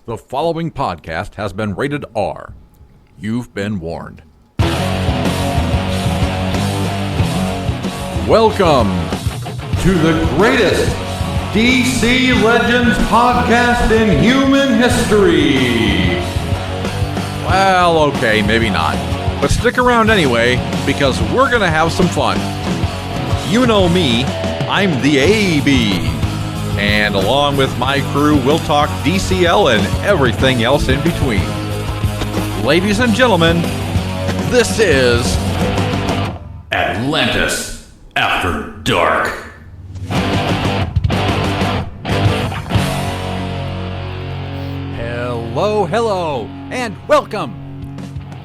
The following podcast has been rated R. You've been warned. Welcome to the greatest DC Legends podcast in human history. Well, okay, maybe not. But stick around anyway, because we're going to have some fun. You know me, I'm the AB. And along with my crew, we'll talk DCL and everything else in between. Ladies and gentlemen, this is Atlantis After Dark. Hello, and welcome.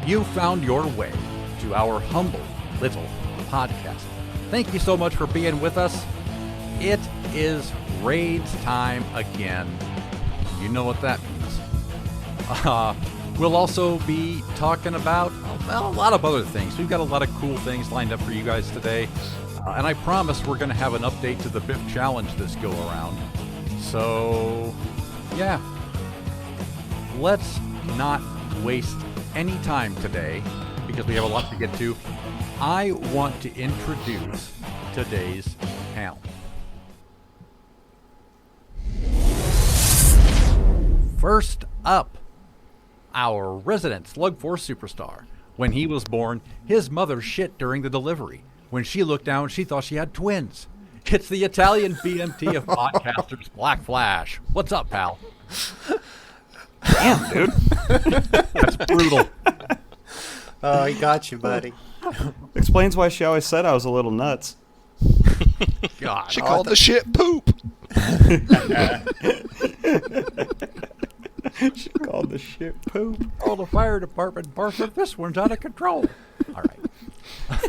You found your way to our humble little podcast. Thank you so much for being with us. It is raids time again. You know what that means. We'll also be talking about, well, a lot of other things. We've got a lot of cool things lined up for you guys today. And I promise we're going to have an update to the Biff'd challenge this go around. So, yeah. Let's not waste any time today because we have a lot to get to. I want to introduce today's panel. First up, our resident Slug Force superstar. When he was born, his mother shit during the delivery. When she looked down, she thought she had twins. It's the Italian BMT of podcasters, Black Flash. What's up, pal? Damn, dude. That's brutal. Oh, he got you, buddy. Explains why she always said I was a little nuts. God. She called the shit poop. She called the shit poop. Oh, the fire department, Barker, this one's out of control. All right.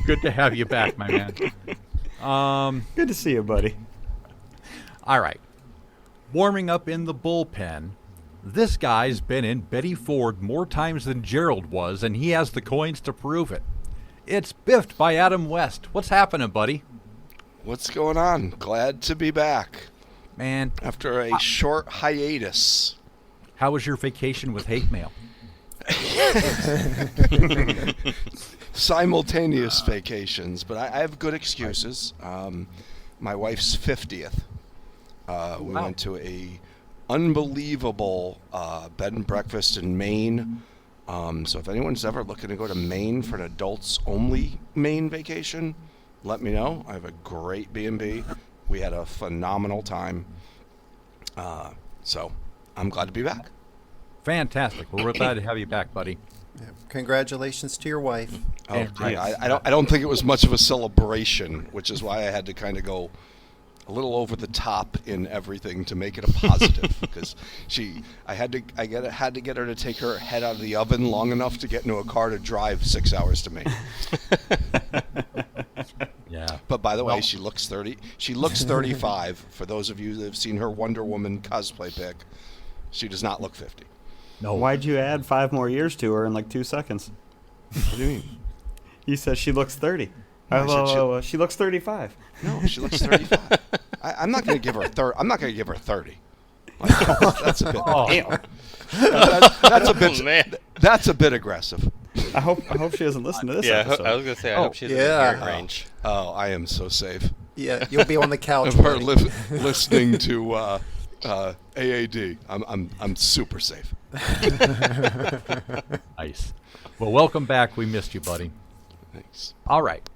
Good to have you back, my man. Good to see you, buddy. All right. Warming up in the bullpen. This guy's been in Betty Ford more times than Gerald was, and he has the coins to prove it. It's Biff'd by Adam West. What's happening, buddy? What's going on? Glad to be back. Man. After a short hiatus. How was your vacation with hate mail? Simultaneous vacations, but I have good excuses. My wife's 50th. We went to a unbelievable bed and breakfast in Maine. So if anyone's ever looking to go to Maine for an adults-only Maine vacation, let me know. I have a great B&B. We had a phenomenal time. So I'm glad to be back. Fantastic. Well, we're glad to have you back, buddy. Yeah. Congratulations to your wife. Oh, Yeah, gee, nice. I don't think it was much of a celebration, which is why I had to kind of go a little over the top in everything to make it a positive because I had to get her to take her head out of the oven long enough to get into a car to drive 6 hours to Maine. Yeah. But by the way, she looks 30. She looks 35. For those of you that have seen her Wonder Woman cosplay pic, she does not look 50. No. Why'd you add 5 more years to her in like 2 seconds? What do you mean? You said she looks 30. I said She looks 35. No, she looks 35. I'm not going to give her 30. I'm not going to give her 30. Like, that's a bit. That's a bit. Man. That's a bit aggressive. I hope she doesn't listen to this Yeah, episode. I was gonna say I hope she's yeah. in the range. Oh, I am so safe. Yeah, you'll be on the couch. Of her buddy. listening to AAD, I'm super safe. Nice. Well, welcome back. We missed you, buddy. Thanks. All right.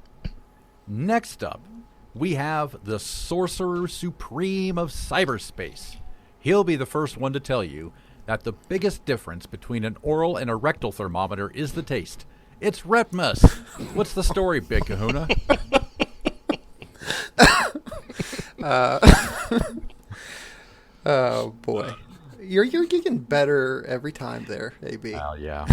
Next up, we have the Sorcerer Supreme of Cyberspace. He'll be the first one to tell you that the biggest difference between an oral and a rectal thermometer is the taste. It's Retmus. What's the story, Big Kahuna? Oh boy, you're getting better every time there, AB. Oh, yeah.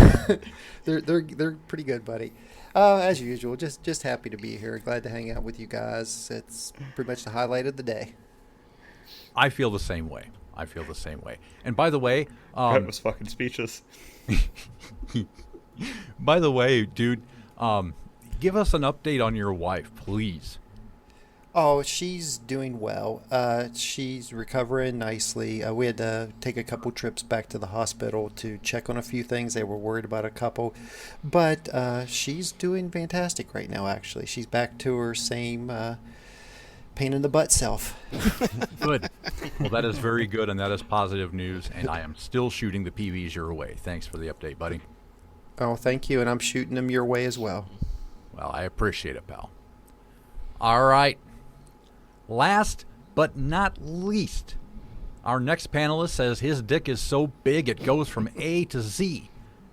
They're pretty good, buddy. As usual, just happy to be here. Glad to hang out with you guys. It's pretty much the highlight of the day. I feel the same way. And by the way, Brett was fucking speechless. by the way, dude, give us an update on your wife, please. Oh, she's doing well. She's recovering nicely. We had to take a couple trips back to the hospital to check on a few things. They were worried about a couple. But she's doing fantastic right now, actually. She's back to her same pain in the butt self. Good. Well, that is very good, and that is positive news, and I am still shooting the PVs your way. Thanks for the update, buddy. Oh, thank you, and I'm shooting them your way as well. Well, I appreciate it, pal. All right. Last but not least, our next panelist says his dick is so big it goes from A to Z.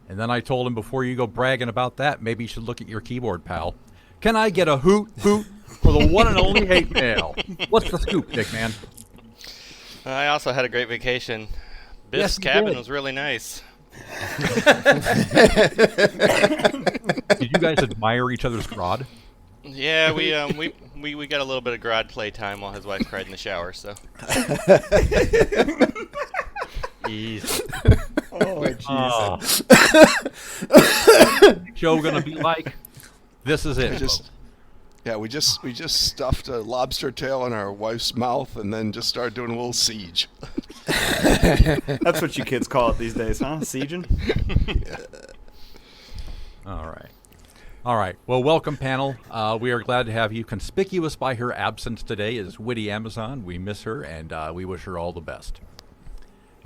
And then I told him, before you go bragging about that, maybe you should look at your keyboard, pal. Can I get a hoot hoot for the one and only hate mail? What's the scoop, Dick Man? I also had a great vacation. Yes, Biff's you cabin did. was really nice. Did you guys admire each other's crod? Yeah, we got a little bit of grod play time while his wife cried in the shower. So Easy. Oh, Jesus. Show gonna be like, this is it. We just stuffed a lobster tail in our wife's mouth and then just started doing a little siege. That's what you kids call it these days, huh? Sieging? All right. Well, welcome, panel. We are glad to have you. Conspicuous by her absence today is Witty Amazon. We miss her, and we wish her all the best.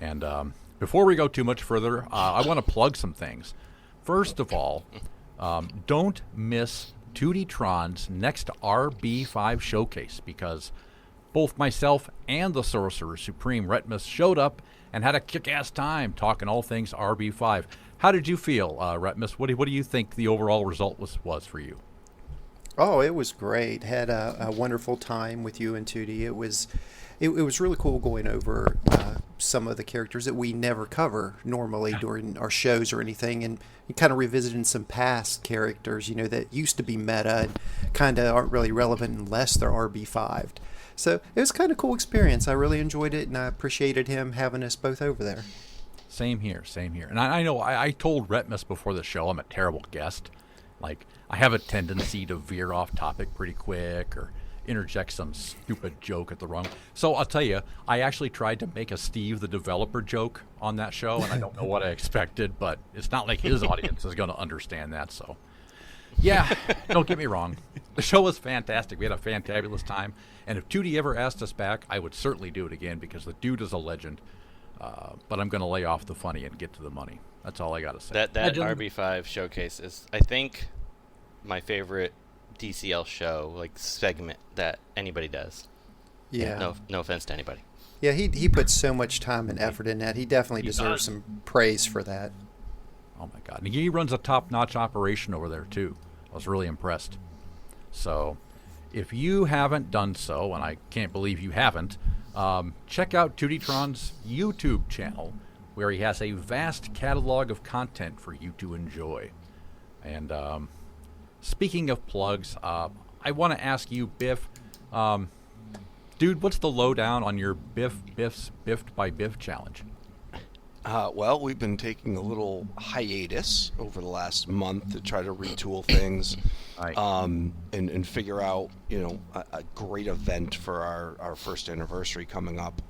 And before we go too much further, I want to plug some things. First of all, don't miss TewtyTron's next RB5 showcase, because both myself and the Sorcerer Supreme Retmus showed up and had a kick-ass time talking all things RB5. How did you feel, Retmus? What do you think the overall result was for you? Oh, it was great. Had a wonderful time with you and Tootie. It was really cool going over some of the characters that we never cover normally during our shows or anything, and kind of revisiting some past characters, that used to be meta and kind of aren't really relevant unless they're RB5'd. So it was kind of cool experience. I really enjoyed it, and I appreciated him having us both over there. Same here. And I know I told Retmus before the show I'm a terrible guest. Like, I have a tendency to veer off topic pretty quick or interject some stupid joke at the wrong. So I'll tell you, I actually tried to make a Steve the developer joke on that show, and I don't know what I expected, but it's not like his audience is going to understand that. So, yeah, don't get me wrong. The show was fantastic. We had a fantabulous time. And if Tootie ever asked us back, I would certainly do it again, because the dude is a legend. But I'm going to lay off the funny and get to the money. That's all I got to say. that RB5 showcase is, I think, my favorite DCL show, like, segment that anybody does. Yeah. No offense to anybody. Yeah, he put so much time and effort in that. He definitely deserves some praise for that. Oh, my God. And he runs a top-notch operation over there, too. I was really impressed. So, if you haven't done so, and I can't believe you haven't, check out TewtyTron's YouTube channel, where he has a vast catalog of content for you to enjoy. And speaking of plugs, I want to ask you, Biff, dude, what's the lowdown on your Biff'd by Biff challenge? Well, we've been taking a little hiatus over the last month to try to retool things, Right. and figure out, a great event for our first anniversary coming up.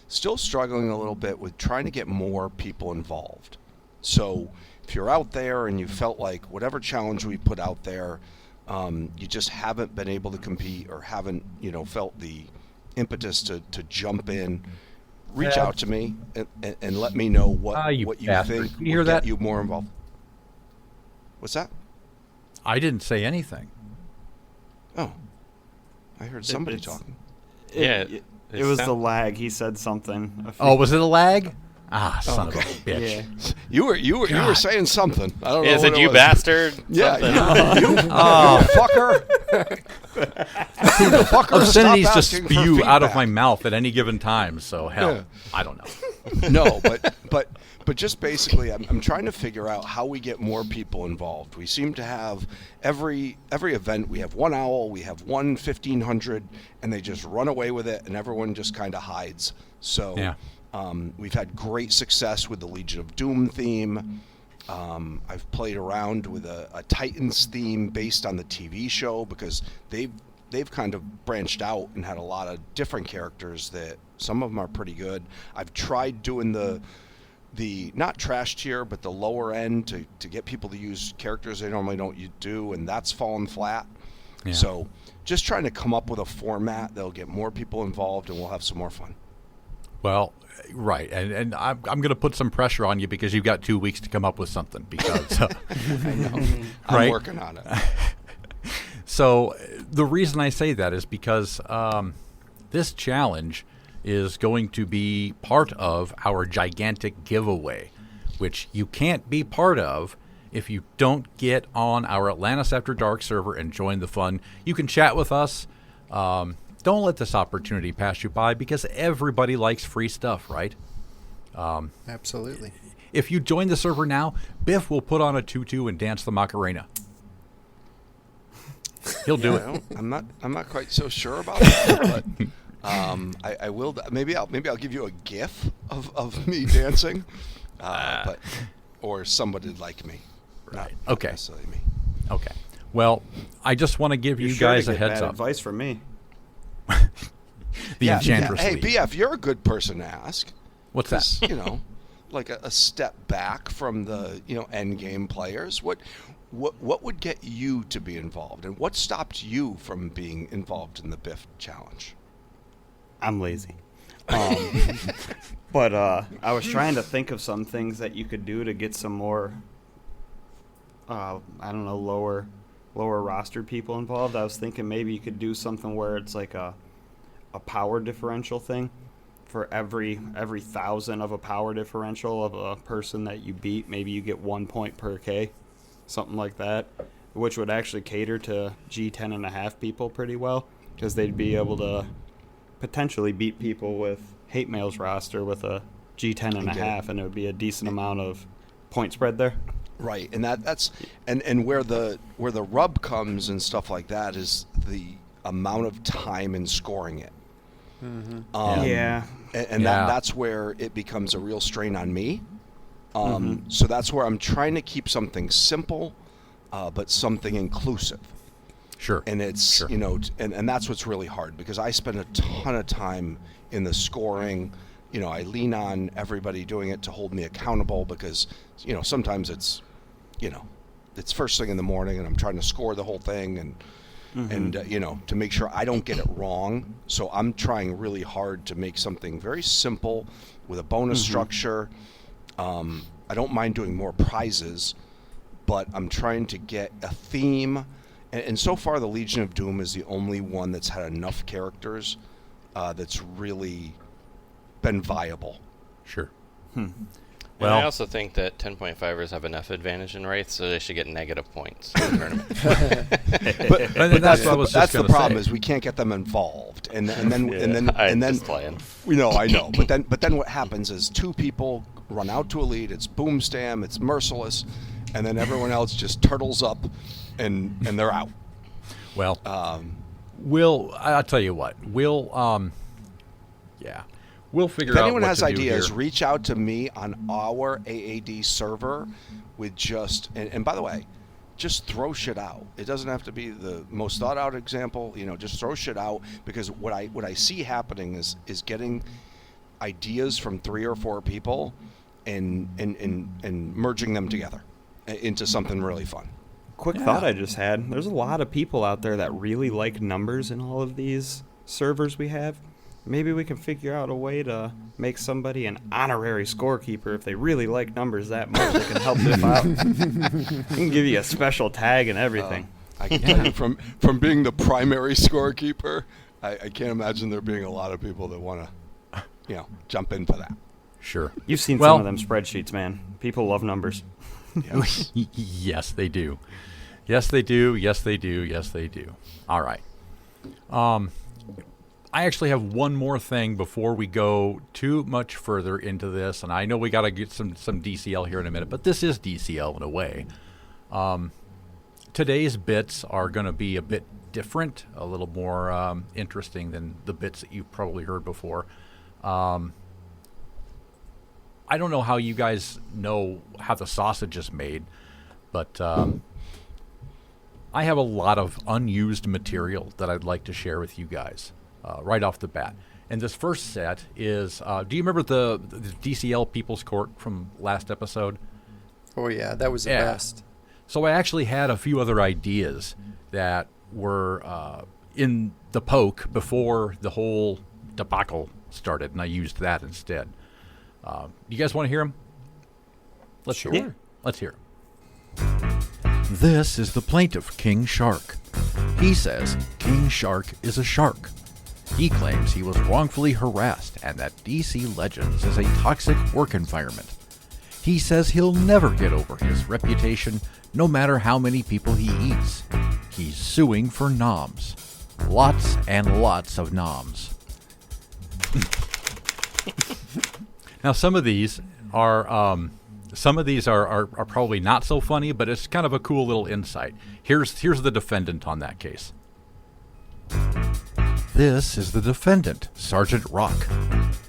Still struggling a little bit with trying to get more people involved. So if you're out there and you felt like whatever challenge we put out there, you just haven't been able to compete or haven't, felt the impetus to jump in, reach out to me and let me know what you bastard. think You hear would that? get you more involved. What's that? I didn't say anything. Oh, I heard somebody it's- talking. It was the lag. He said something. Oh, was it a lag? Ah, son of a bitch. Yeah. You were saying something. I don't know. Is what it you was. bastard? Yeah, Something. you fucker. Obscenities Stop just asking for spew out of feedback. my mouth at any given time, so hell, Yeah. I don't know. No, but just basically, I'm trying to figure out how we get more people involved. We seem to have every event. We have one owl, we have one 1500, and they just run away with it, and everyone just kind of hides. So Yeah. we've had great success with the Legion of Doom theme. I've played around with a Titans theme based on the TV show, because they've they've kind of branched out and had a lot of different characters that some of them are pretty good. I've tried doing the not trash tier, but the lower end to get people to use characters they normally don't do, and that's fallen flat. Yeah. So just trying to come up with a format that'll get more people involved, and we'll have some more fun. Well, right, and I'm going to put some pressure on you because you've got 2 weeks to come up with something. Because I know. Right? I'm working on it. So the reason I say that is because this challenge is going to be part of our gigantic giveaway, which you can't be part of if you don't get on our Atlantis After Dark server and join the fun. You can chat with us. Don't let this opportunity pass you by because everybody likes free stuff, right? Absolutely. If you join the server now, Biff will put on a tutu and dance the Macarena. He'll do it. I'm not quite so sure about that, but I will. Maybe I'll give you a GIF of me dancing, but or somebody like me. Right. Not Okay. necessarily me. Okay. Well, I just want to give you sure guys to a get heads bad up. advice from me. The Enchantress Hey, League. BF, you're a good person to ask. What's that? You know, like a step back from the end game players. What would get you to be involved, and what stopped you from being involved in the Biff'd challenge? I'm lazy. But I was trying to think of some things that you could do to get some more, I don't know, lower rostered people involved. I was thinking maybe you could do something where it's like a power differential thing. For every 1,000 of a power differential of a person that you beat, maybe you get 1 point per K, something like that, which would actually cater to G10.5 people pretty well, because they'd be able to potentially beat people with Hate Mail's roster with a G10.5, and it would be a decent amount of point spread there. Right, and that's where the rub comes and stuff like that is the amount of time in scoring it. Mm-hmm. That's where it becomes a real strain on me. So that's where I'm trying to keep something simple, but something inclusive. Sure. And it's and that's what's really hard, because I spend a ton of time in the scoring. I lean on everybody doing it to hold me accountable, because sometimes it's it's first thing in the morning and I'm trying to score the whole thing, and to make sure I don't get it wrong. So I'm trying really hard to make something very simple with a bonus structure. I don't mind doing more prizes, but I'm trying to get a theme. And so far, the Legion of Doom is the only one that's had enough characters that's really been viable. Sure. Well, I also think that 10.5ers have enough advantage in Wraith, so they should get negative points in the tournament. but that's the problem, say. is we can't get them involved, and then just playing. I know, but then what happens is two people run out to a lead. It's boom stam, it's merciless, and then everyone else just turtles up, and they're out. Well, I'll tell you what, we'll figure out. If anyone what has to do ideas, here. reach out to me on our AAD server with and by the way, just throw shit out. It doesn't have to be the most thought out example. Just throw shit out, because what I see happening is getting ideas from 3 or 4 people and merging them together into something really fun. Quick thought I just had. There's a lot of people out there that really like numbers in all of these servers we have. Maybe we can figure out a way to make somebody an honorary scorekeeper if they really like numbers that much. They can help them out. We can give you a special tag and everything. I can tell you from being the primary scorekeeper, I can't imagine there being a lot of people that want to, jump in for that. Sure. You've seen some of them spreadsheets, man. People love numbers. Yes. Yes, they do. Yes, they do. Yes, they do. Yes, they do. All right. I actually have one more thing before we go too much further into this, and I know we got to get some DCL here in a minute, but this is DCL in a way. Today's bits are going to be a bit different, a little more interesting than the bits that you've probably heard before. I don't know how you guys know how the sausage is made, but I have a lot of unused material that I'd like to share with you guys right off the bat. And this first set is, do you remember the DCL People's Court from last episode? Oh, yeah, that was the best. So I actually had a few other ideas that were in the poke before the whole debacle started, and I used that instead. You guys want to hear them? Sure. Yeah. Let's hear them. This is the plaintiff, King Shark. He says King Shark is a shark. He claims he was wrongfully harassed and that DC Legends is a toxic work environment. He says he'll never get over his reputation no matter how many people he eats. He's suing for noms. Lots and lots of noms. Now, some of these are probably not so funny, but it's kind of a cool little insight. Here's the defendant on that case. This is the defendant, Sergeant Rock.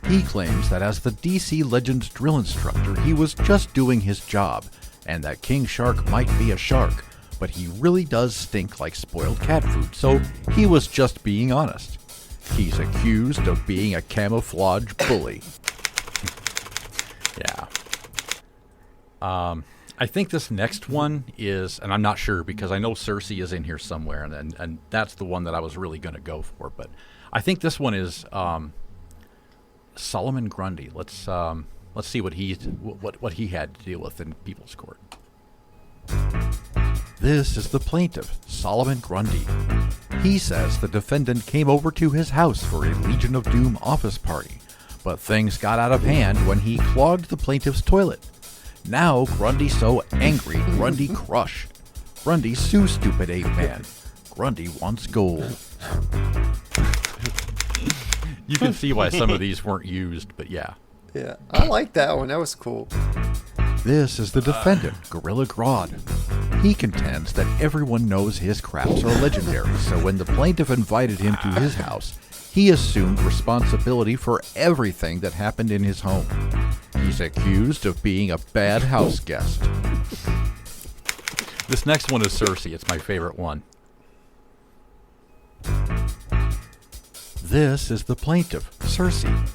He claims that as the DC Legends drill instructor, he was just doing his job, and that King Shark might be a shark, but he really does stink like spoiled cat food, so he was just being honest. He's accused of being a camouflage bully. Yeah. I think this next one is, and I'm not sure because I know Cersei is in here somewhere, and that's the one that I was really going to go for. But I think this one is Solomon Grundy. Let's see what he had to deal with in People's Court. This is the plaintiff, Solomon Grundy. He says the defendant came over to his house for a Legion of Doom office party, but things got out of hand when he clogged the plaintiff's toilet. Now Grundy's so angry, Grundy crush. Grundy sue stupid ape man. Grundy wants gold. You can see why some of these weren't used, but yeah. Yeah, I like that one. That was cool. This is the defendant, Gorilla Grodd. He contends that everyone knows his craps are legendary, so when the plaintiff invited him to his house, he assumed responsibility for everything that happened in his home. He's accused of being a bad house guest. This next one is Cersei. It's my favorite one. This is the plaintiff, Cersei.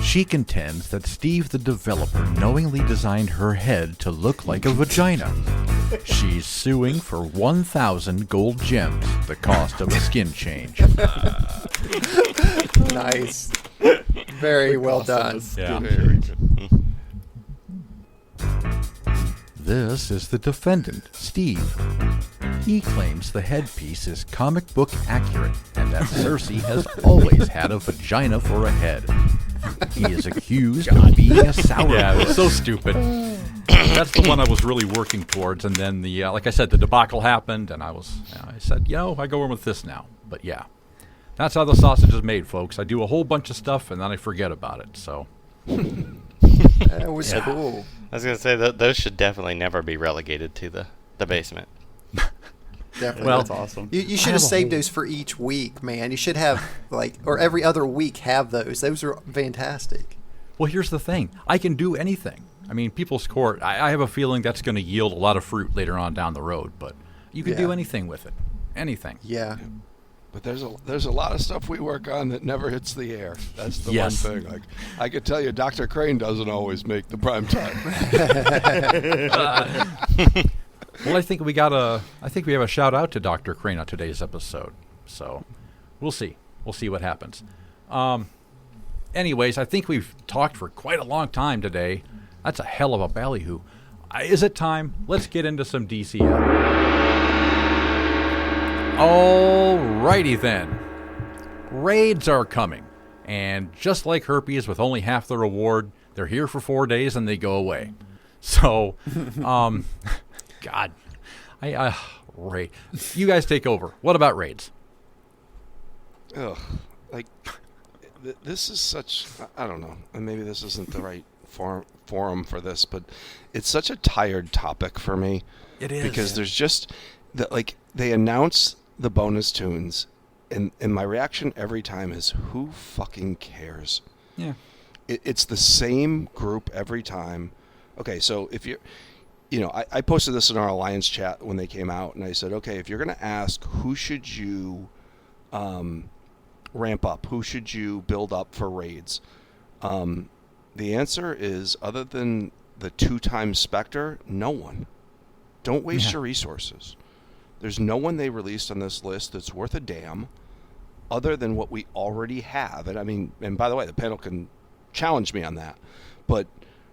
She contends that Steve the developer knowingly designed her head to look like a vagina. She's suing for 1,000 gold gems, the cost of a skin change. Nice. Very well done. Yeah. Very good. This is the defendant, Steve. He claims the headpiece is comic book accurate and that Cersei has always had a vagina for a head. He is accused of being a sourpuss. Yeah, it was so stupid. That's the one I was really working towards, and then the like I said, the debacle happened, and I said, I go in with this now. But yeah, that's how the sausage is made, folks. I do a whole bunch of stuff, and then I forget about it. So That was cool. I was going to say that those should definitely never be relegated to the basement. Definitely. Well, That's awesome. You should have saved those for each week, man. You should have, or every other week have those. Those are fantastic. Well, here's the thing. I can do anything. I mean, People's Court, I have a feeling that's going to yield a lot of fruit later on down the road, but you can do anything with it. Anything. Yeah. But there's a lot of stuff we work on that never hits the air. That's the one thing. Like I could tell you, Dr. Crane doesn't always make the prime time. Well, I think we have a shout out to Dr. Crane on today's episode. So we'll see. We'll see what happens. Anyways, I think we've talked for quite a long time today. That's a hell of a ballyhoo. Is it time? Let's get into some DCL. Alrighty then. Raids are coming. And just like herpes with only half the reward, they're here for 4 days and they go away. So, God. Raid. You guys take over. What about raids? Ugh. Like, this is such, I don't know, and maybe this isn't the right forum for this, but it's such a tired topic for me. It is. Because there's just, they announce the bonus tunes, and my reaction every time is, who fucking cares? Yeah. It's the same group every time. Okay, so if I posted this in our Alliance chat when they came out, and I said, okay, if you're going to ask who should you ramp up, who should you build up for raids, the answer is, other than the 2-time Spectre, no one. Don't waste your resources. There's no one they released on this list that's worth a damn other than what we already have. And by the way, the panel can challenge me on that. But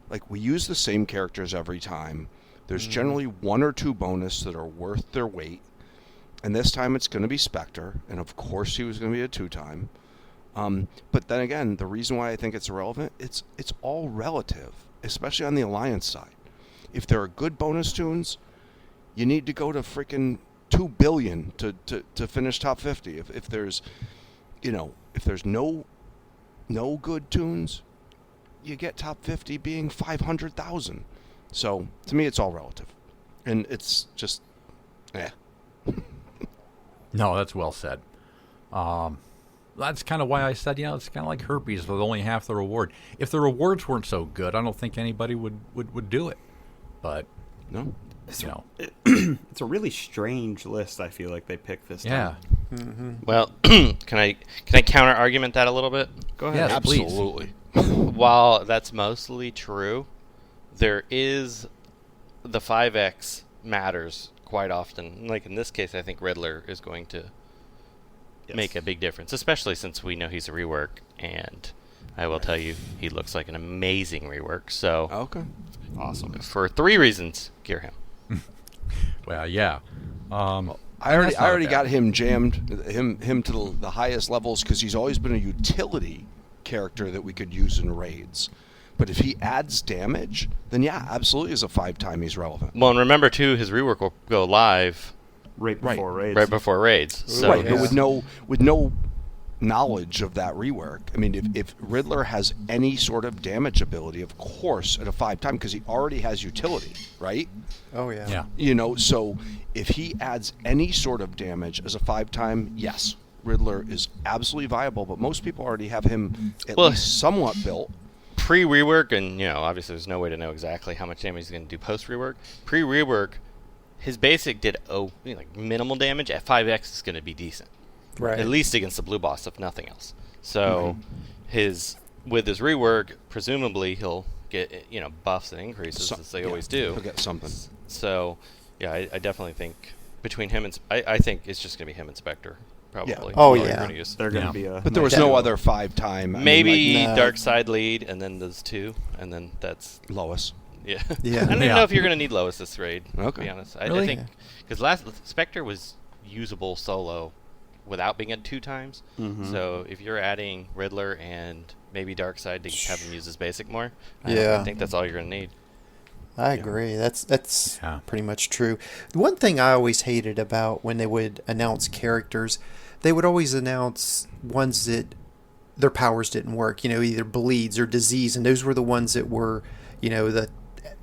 like, we use the same characters every time. There's generally 1 or 2 bonus that are worth their weight. And this time it's going to be Spectre, and of course he was going to be a 2-time. But then again, the reason why I think it's irrelevant, it's all relative, especially on the Alliance side. If there are good bonus tunes, you need to go to freaking 2 billion to finish top 50. If there's no good tunes, you get top 50 being 500,000. So to me, it's all relative, and it's just, No, that's well said. That's kind of why I said, it's kind of like herpes with only half the reward. If the rewards weren't so good, I don't think anybody would do it. But no, it's a really strange list. I feel like they picked this time. Well, can I counter argument that a little bit? Go ahead. Yes, please. absolutely. While that's mostly true, there is the 5x matters quite often. Like in this case, I think Riddler is going to make a big difference, especially since we know he's a rework, and I will tell you, he looks like an amazing rework. So, Okay, Awesome. for 3 reasons, gear him. Well, yeah. I already got him jammed, him to the highest levels, because he's always been a utility character that we could use in raids. But if he adds damage, then yeah, absolutely, as a 5-time, he's relevant. Well, and remember too, his rework will go live Right before raids. right before raids. So Right, but with no knowledge of that rework. I mean, if Riddler has any sort of damage ability, of course, at a 5-time, because he already has utility, right? Oh yeah. Yeah. So if he adds any sort of damage as a 5-time, yes, Riddler is absolutely viable. But most people already have him at least somewhat built. Pre-rework, and obviously there's no way to know exactly how much damage he's going to do post-rework. Pre-rework, his basic did minimal damage. At 5x is going to be decent. Right. At least against the blue boss, if nothing else. So with his rework, presumably he'll get buffs and increases as they always do. He'll get something. So yeah, I definitely think between him and I think it's just going to be him and Spectre probably. Yeah. Oh, They're yeah. gonna use. They're going to be But there was no other 5-time. Maybe no. Dark Side lead, and then those 2, and then that's Lois. yeah. Yeah. I don't even know if you're going to need Lois this raid. To Okay. be honest, Really? I think because Spectre was usable solo without being at 2 times. So if you're adding Riddler and maybe Dark Side to have him use his basic more, I think that's all you're going to need. I agree. That's Yeah. pretty much true. The one thing I always hated about when they would announce characters, they would always announce ones that their powers didn't work, either bleeds or disease, and those were the ones that were, the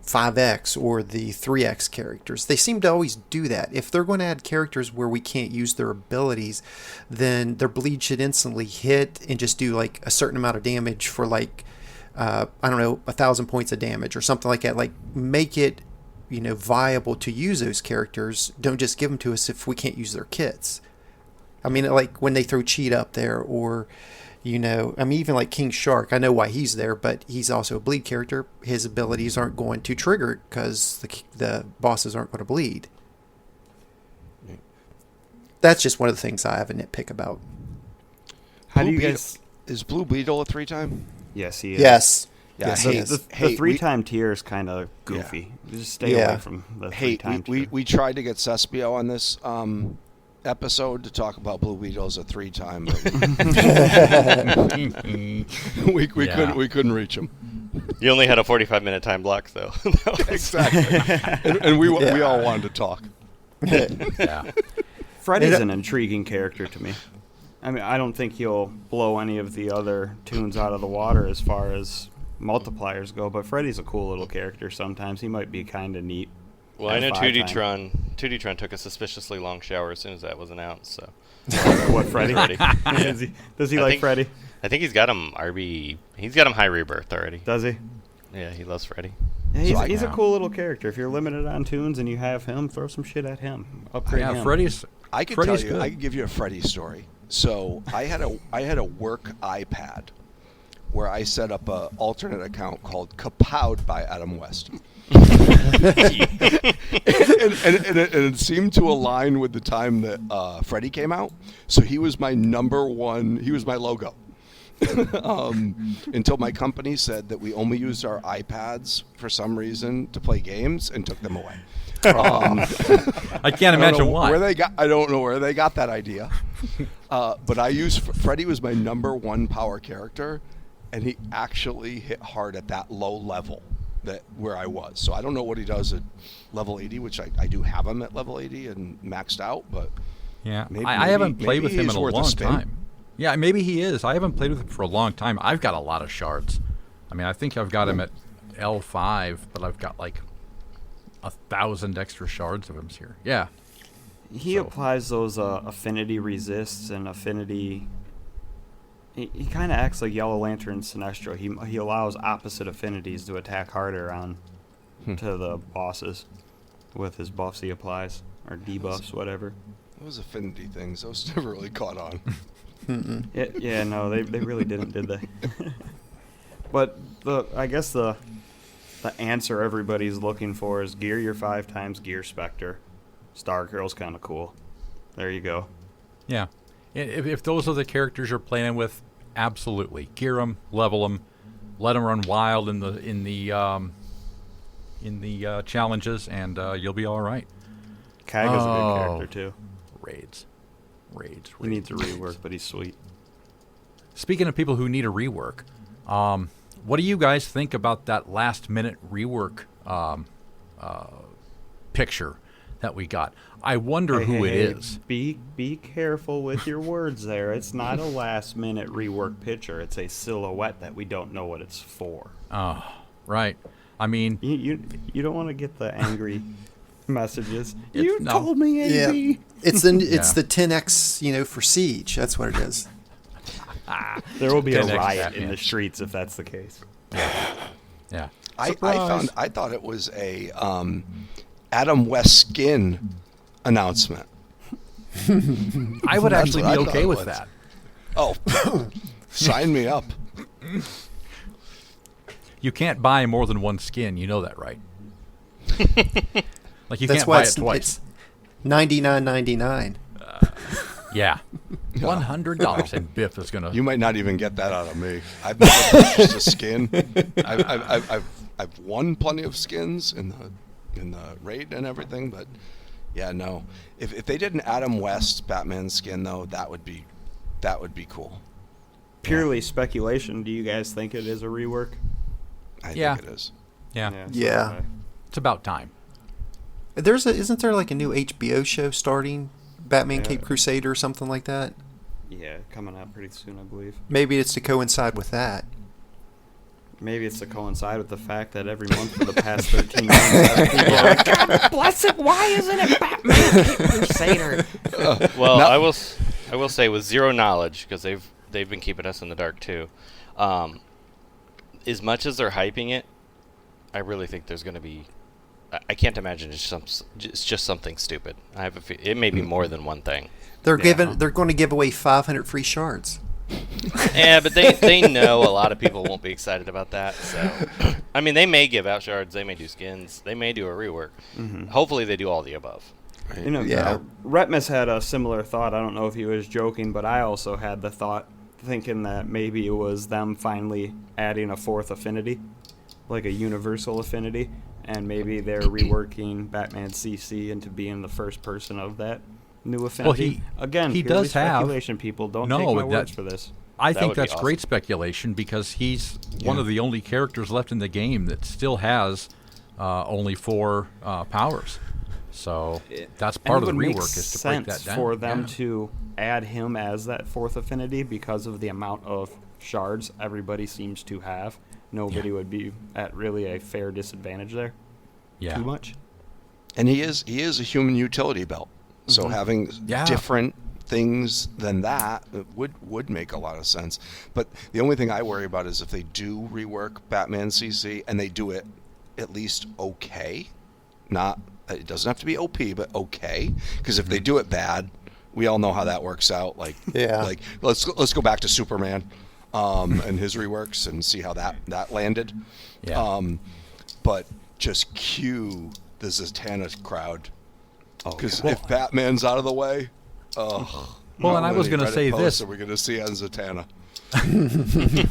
5X or the 3X characters. They seem to always do that. If they're going to add characters where we can't use their abilities, then their bleed should instantly hit and just do like a certain amount of damage for 1,000 points of damage or something like that. Like, make it, viable to use those characters. Don't just give them to us if we can't use their kits. I mean, like when they throw Cheat up there, or, even like King Shark. I know why he's there, but he's also a bleed character. His abilities aren't going to trigger because the bosses aren't going to bleed. That's just one of the things I have a nitpick about. How do you guys... Is Blue Beetle a 3-time? Yes, he is. Yes. Yeah, Yes, hey, he is. The 3-time tier is kind of goofy. Just stay away from the 3-time tier. We tried to get Cespio on this episode to talk about Blue Beetle as a 3-time, but we couldn't reach him. You only had a 45-minute time block, though. Exactly, and we all wanted to talk. Yeah. Freddy's an intriguing character to me. I mean, I don't think he'll blow any of the other tunes out of the water as far as multipliers go, but Freddy's a cool little character sometimes. He might be kind of neat. Well, I know At TewtyTron. TewtyTron took a suspiciously long shower as soon as that was announced. So, What, Freddy? Does he like Freddy? I think he's got him RB. He's got him high rebirth already. Does he? Yeah, he loves Freddy. Yeah, he's a cool little character. If you're limited on tunes and you have him, throw some shit at him. Upgrade him. Freddy's. I could Freddy's tell you. good. I could give you a Freddy story. So I had a work iPad where I set up an alternate account called Kapowed by Adam West. and it seemed to align with the time that Freddy came out. So he was my number one. He was my logo. Until my company said that we only used our iPads for some reason to play games and took them away. I can't imagine why. I don't know where they got that idea. But I used Freddy was my number one power character, and he actually hit hard at that low level where I was. So I don't know what he does at level 80, which I do have him at level 80 and maxed out. But yeah, I haven't played with him in a long time. Yeah, maybe he is. I haven't played with him for a long time. I've got a lot of shards. I mean, I think I've got him at L5, but I've got like 1,000 extra shards of him here. Yeah. He applies those affinity resists and affinity. He kind of acts like Yellow Lantern Sinestro. He allows opposite affinities to attack harder on to the bosses with his buffs he applies, or debuffs, whatever. Those affinity things, those never really caught on. Yeah, no, they really didn't, did they? But I guess the answer everybody's looking for is gear your 5 times Gear Spectre. Stargirl's kind of cool. There you go. Yeah. If those are the characters you're playing with, absolutely. Gear them, level them, let them run wild in the challenges, and you'll be all right. Kaga's a good character, too. Raids. He needs a rework, but he's sweet. Speaking of people who need a rework, what do you guys think about that last-minute rework picture that we got? I wonder who it is. Be careful with your words there. It's not a last-minute rework picture. It's a silhouette that we don't know what it's for. Oh, right. I mean, you don't want to get the angry messages. You told me, AB. Yeah. It's the 10x, for Siege. That's what it is. There will be a riot in the streets if that's the case. Yeah. I thought it was a Adam West skin announcement. I would actually be okay with that. Oh, sign me up. You can't buy more than one skin. You know that, right? Like That's can't why buy it twice. It's $99.99. Yeah. $100, and Biff is gonna. You might not even get that out of me. I've never purchased a skin. I've won plenty of skins in the raid and everything, but yeah, no. If they did an Adam West Batman skin though, that would be cool. Purely speculation. Do you guys think it is a rework? I think it is. Yeah. It's about time. Isn't there like a new HBO show starting? Batman Cape Crusader or something like that? Yeah, coming out pretty soon, I believe. Maybe it's to coincide with that. Maybe it's to coincide with the fact that every month for the past 13 months, people are like, God bless it, why isn't it Batman Cape Crusader? Well, I will say with zero knowledge, because they've been keeping us in the dark too. As much as they're hyping it, I really think there's going to be. I can't imagine it's just something stupid. I have it may be more than one thing. They're going to give away 500 free shards. Yeah, but they know a lot of people won't be excited about that. So, I mean, they may give out shards, they may do skins, they may do a rework. Mm-hmm. Hopefully, they do all the above. Right. Retmus had a similar thought. I don't know if he was joking, but I also had the thought, thinking that maybe it was them finally adding a 4th affinity, like a universal affinity, and maybe they're reworking Batman CC into being the first person of that new affinity. Well, he does speculation, have. people. Don't take my words for this. I think that's great speculation because he's one of the only characters left in the game that still has only 4 powers. So that's part of the rework is to break that down. For them to add him as that 4th affinity because of the amount of shards everybody seems to have. Nobody would be at really a fair disadvantage there. Yeah. Too much. And he is a human utility belt. So having different things than that would make a lot of sense. But the only thing I worry about is if they do rework Batman CC and they do it at least okay. Not it doesn't have to be OP, but okay. Because if they do it bad, we all know how that works out. Like let's go back to Superman and his reworks and see how that landed. Yeah. But just cue the Zatanna crowd. Because if Batman's out of the way, well, and I was going to say this. Are we going to see on Zatanna?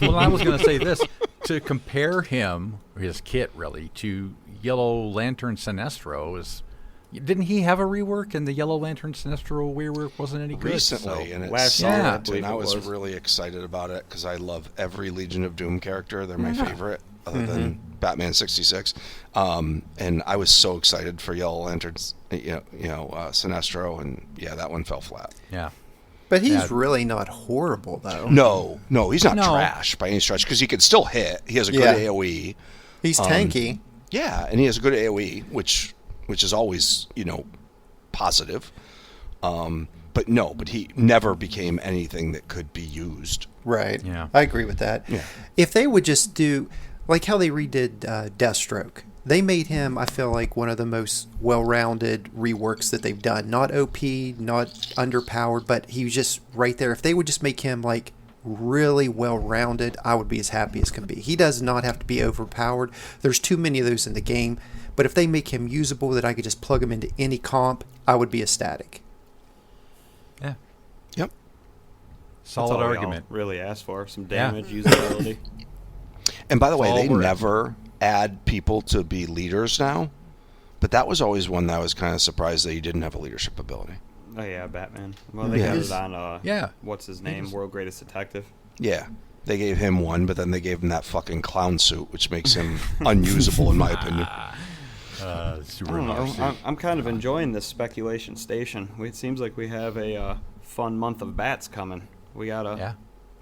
Well, I was going to say this. To compare him, or his kit really, to Yellow Lantern Sinestro is... Didn't he have a rework, and the Yellow Lantern Sinestro rework wasn't any good? Recently, and it last sucked, summer, and I was really excited about it because I love every Legion of Doom character. They're my favorite, other than Batman 66. And I was so excited for Yellow Lantern's, Sinestro, and yeah, that one fell flat. Yeah. But he's really not horrible, though. No, he's not trash by any stretch because he can still hit. He has a good AOE. He's tanky. Yeah, and he has a good AOE, which is always, positive. But he never became anything that could be used. Right. Yeah. I agree with that. Yeah. If they would just do, like how they redid Deathstroke, they made him, I feel like, one of the most well-rounded reworks that they've done. Not OP, not underpowered, but he was just right there. If they would just make him, like, really well-rounded, I would be as happy as can be. He does not have to be overpowered. There's too many of those in the game. But if they make him usable, that I could just plug him into any comp, I would be ecstatic. Yeah. Yep. Solid That's all argument. We all really asked for some damage, usability. And by the way, all they we're never add people to be leaders now. But that was always one that I was kind of surprised that he didn't have a leadership ability. Oh yeah, Batman. Well, they got it on. Yeah. What's his name? World Greatest Detective. Yeah. They gave him one, but then they gave him that fucking clown suit, which makes him unusable in my opinion. I don't know. I'm kind of enjoying this speculation station. It seems like we have a fun month of bats coming. We got a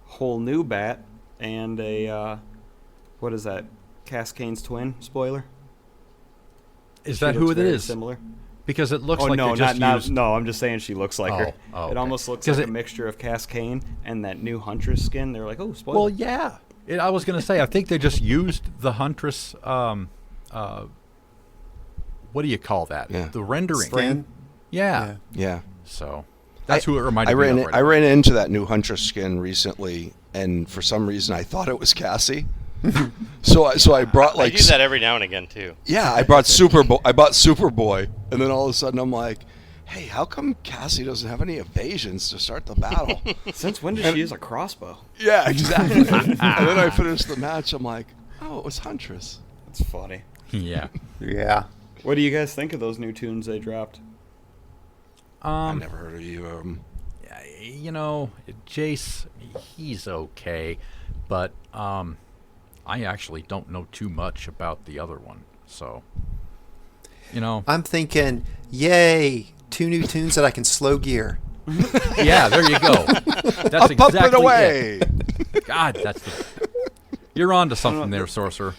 whole new bat and a what is that? Cascane's twin. Spoiler. Is She that who looks it very is? Similar. Because it looks Oh like no, they just not used... no. I'm just saying she looks like her. Oh, It okay. almost looks 'Cause like a mixture of Cascane and that new Huntress skin. They're like, oh, spoiler. Well, yeah. I was going to say, I think they just used the Huntress... what do you call that? Yeah. The rendering. Skin? Yeah. Yeah. So that's who it reminded me of. I ran into that new Huntress skin recently, and for some reason I thought it was Cassie. so I brought like I do that every now and again too. Yeah, I brought Superboy, and then all of a sudden I'm like, hey, how come Cassie doesn't have any evasions to start the battle? Since when did she use a crossbow? Yeah, exactly. And then I finished the match. I'm like, oh, it was Huntress. That's funny. Yeah. Yeah. What do you guys think of those new tunes they dropped? I never heard of either of them. Jace, he's okay, but I actually don't know too much about the other one. So, I'm thinking, yay, 2 new tunes that I can slow gear. yeah, there you go. That's Up and exactly away. it. God, you're on to something there, Sorcerer.